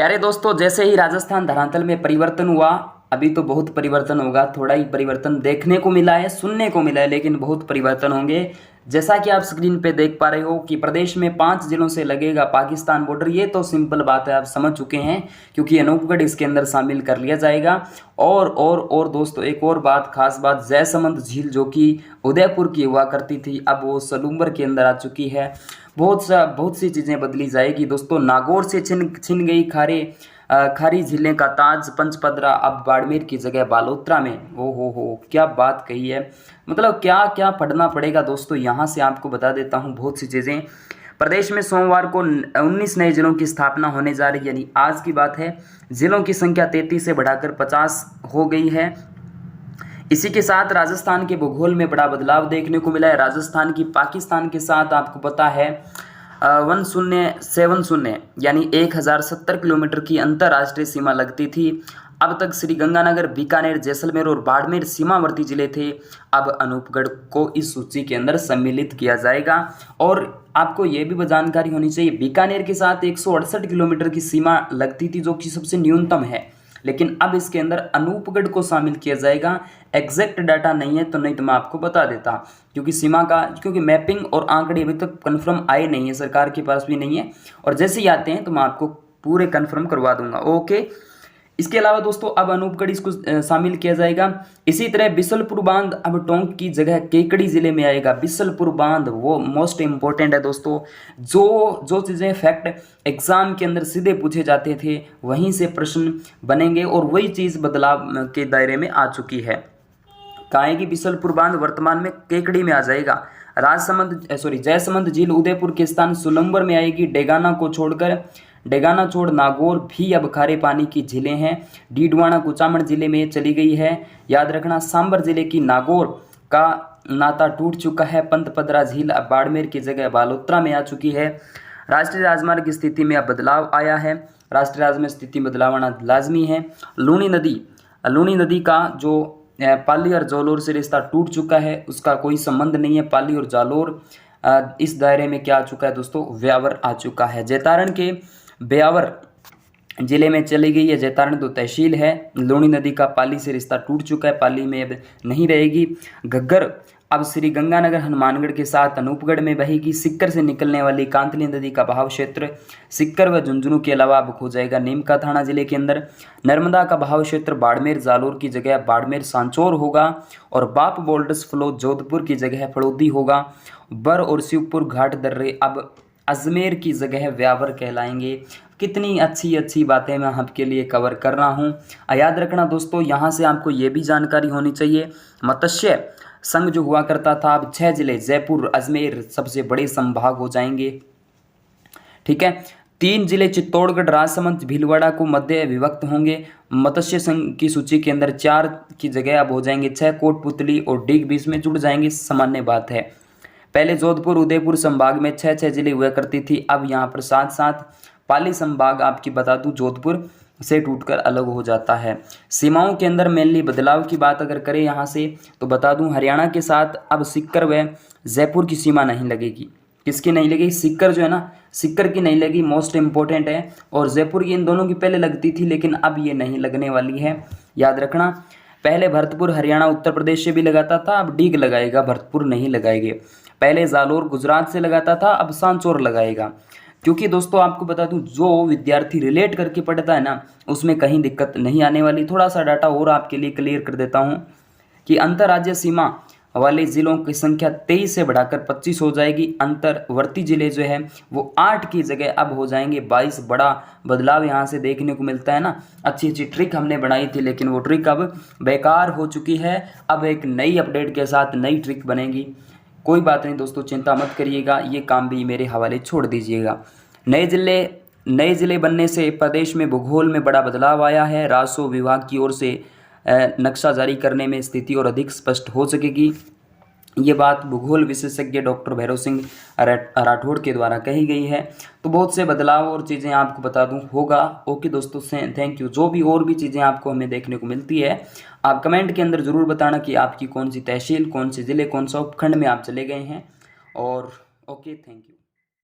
प्यारे दोस्तों, जैसे ही राजस्थान धरातल में परिवर्तन हुआ, अभी तो बहुत परिवर्तन होगा, थोड़ा ही परिवर्तन देखने को मिला है, सुनने को मिला है, लेकिन बहुत परिवर्तन होंगे। जैसा कि आप स्क्रीन पे देख पा रहे हो कि प्रदेश में 5 जिलों से लगेगा पाकिस्तान बॉर्डर। ये तो सिंपल बात है, आप समझ चुके हैं, क्योंकि अनूपगढ़ इसके अंदर शामिल कर लिया जाएगा। और दोस्तों, एक और बात, खास बात, जयसमंद झील जो कि उदयपुर की हुआ करती थी, अब वो सलूम्बर के अंदर आ चुकी है। बहुत सी चीज़ें बदली जाएगी दोस्तों। नागौर से छिन गई खारी झीलें का ताज पंचपदरा, अब बाड़मेर की जगह बालोतरा में। हो, क्या बात कही है। मतलब क्या क्या पढ़ना पड़ेगा दोस्तों, यहाँ से आपको बता देता हूँ बहुत सी चीज़ें। प्रदेश में सोमवार को 19 नए जिलों की स्थापना होने जा रही है, यानी आज की बात है। जिलों की संख्या 33 से बढ़ाकर 50 हो गई है। इसी के साथ राजस्थान के भूगोल में बड़ा बदलाव देखने को मिला है। राजस्थान की पाकिस्तान के साथ आपको पता है 1070 यानी 1070 किलोमीटर की अंतर्राष्ट्रीय सीमा लगती थी। अब तक श्रीगंगानगर, बीकानेर, जैसलमेर और बाड़मेर सीमावर्ती जिले थे। अब अनूपगढ़ को इस सूची के अंदर सम्मिलित किया जाएगा। और आपको ये भी जानकारी होनी चाहिए, बीकानेर के साथ 168 किलोमीटर की सीमा लगती थी, जो कि सबसे न्यूनतम है, लेकिन अब इसके अंदर अनूपगढ़ को शामिल किया जाएगा। एग्जैक्ट डाटा नहीं है, तो नहीं तो मैं आपको बता देता, क्योंकि मैपिंग और आंकड़े अभी तक कन्फर्म आए नहीं है, सरकार के पास भी नहीं है, और जैसे ही आते हैं तो मैं आपको पूरे कन्फर्म करवा दूंगा। ओके। इसके अलावा दोस्तों, अब अनूपगढ़ इसको शामिल किया जाएगा। इसी तरह बिसलपुर बांध अब टोंक की जगह केकड़ी जिले में आएगा। बिसलपुर बांध वो मोस्ट इंपॉर्टेंट है दोस्तों। जो चीज़ें फैक्ट एग्जाम के अंदर सीधे पूछे जाते थे, वहीं से प्रश्न बनेंगे, और वही चीज़ बदलाव के दायरे में आ चुकी है। कहाँ की बिसलपुर बांध वर्तमान में केकड़ी में आ जाएगा। जयसमंद झील उदयपुर के स्थान सुलंबर में आएगी। डेगाना छोड़ नागौर भी अब खारे पानी की झीलें हैं। डीडवाना कुचामन जिले में चली गई है। याद रखना, सांबर जिले की नागौर का नाता टूट चुका है। पंतपदरा झील अब बाड़मेर की जगह बालोतरा में आ चुकी है। राष्ट्रीय राजमार्ग की स्थिति में अब बदलाव आया है। राष्ट्रीय राजमार्ग स्थिति में बदलाव आना लाजमी है। लूनी नदी का जो पाली और जालोर से रिश्ता टूट चुका है, उसका कोई संबंध नहीं है। पाली और जालोर इस दायरे में क्या आ चुका है दोस्तों, व्यावर आ चुका है। जैतारण के ब्यावर जिले में चली गई है। जैतारण तो तहसील है। लूनी नदी का पाली से रिश्ता टूट चुका है, पाली में अब नहीं रहेगी। घग्गर अब श्री गंगानगर हनुमानगढ़ के साथ अनूपगढ़ में बहेगी। सिक्कर से निकलने वाली कांतली नदी का बहाव क्षेत्र सिक्कर व झुंझुनू के अलावा अब हो जाएगा नीमका थाना जिले के अंदर। नर्मदा का बहाव क्षेत्र बाड़मेर जालोर की जगह बाड़मेर सांचौर होगा, और बाप बोल्डस फ्लो जोधपुर की जगह फड़ौदी होगा। बर और शिवपुर घाट दर्रे अब अजमेर की जगह व्यावर कहलाएंगे। कितनी अच्छी बातें मैं आपके लिए कवर कर रहा हूँ। याद रखना दोस्तों, यहाँ से आपको ये भी जानकारी होनी चाहिए, मत्स्य संघ जो हुआ करता था, अब 6 जिले जयपुर अजमेर सबसे बड़े संभाग हो जाएंगे। ठीक है। 3 जिले चित्तौड़गढ़, राजसमंद, भीलवाड़ा को मध्य विभक्त होंगे। मत्स्य संघ की सूची के अंदर 4 की जगह अब हो जाएंगे 6। कोटपुतली और डीग बीच में जुड़ जाएंगे, सामान्य बात है। पहले जोधपुर उदयपुर संभाग में 6 जिले हुआ करती थी, अब यहाँ पर 7 पाली संभाग आपकी बता दूं जोधपुर से टूटकर अलग हो जाता है। सीमाओं के अंदर मेनली बदलाव की बात अगर करें यहाँ से, तो बता दूं हरियाणा के साथ अब सिक्कर व जयपुर की सीमा नहीं लगेगी। किसकी नहीं लगेगी? सिक्कर जो है ना, सिक्कर की नहीं लगी, मोस्ट इंपॉर्टेंट है। और जयपुर की, इन दोनों की पहले लगती थी, लेकिन अब ये नहीं लगने वाली है। याद रखना, पहले भरतपुर हरियाणा उत्तर प्रदेश से भी लगाता था, अब डीग लगाएगा, भरतपुर नहीं लगाएंगे। पहले जालोर गुजरात से लगाता था, अब सांचौर लगाएगा। क्योंकि दोस्तों आपको बता दूं, जो विद्यार्थी रिलेट करके पढ़ता है ना, उसमें कहीं दिक्कत नहीं आने वाली। थोड़ा सा डाटा और आपके लिए क्लियर कर देता हूं कि अंतर्राज्यीय सीमा वाले जिलों की संख्या 23 से बढ़ाकर 25 हो जाएगी। अंतर्वर्ती जिले जो है वो 8 की जगह अब हो जाएंगे 22। बड़ा बदलाव यहाँ से देखने को मिलता है ना। अच्छी ट्रिक हमने बनाई थी, लेकिन वो ट्रिक अब बेकार हो चुकी है। अब एक नई अपडेट के साथ नई ट्रिक बनेगी। कोई बात नहीं दोस्तों, चिंता मत करिएगा, ये काम भी मेरे हवाले छोड़ दीजिएगा। नए जिले बनने से प्रदेश में भूगोल में बड़ा बदलाव आया है। राजस्व विभाग की ओर से नक्शा जारी करने में स्थिति और अधिक स्पष्ट हो सकेगी। ये बात भूगोल विशेषज्ञ डॉक्टर भैरव सिंह राठौड़ के द्वारा कही गई है। तो बहुत से बदलाव और चीज़ें आपको बता दूं होगा। ओके दोस्तों, थैंक यू। जो भी और भी चीज़ें आपको हमें देखने को मिलती है, आप कमेंट के अंदर ज़रूर बताना कि आपकी कौन सी तहसील, कौन से ज़िले, कौन सा उपखंड में आप चले गए हैं। और ओके, थैंक यू।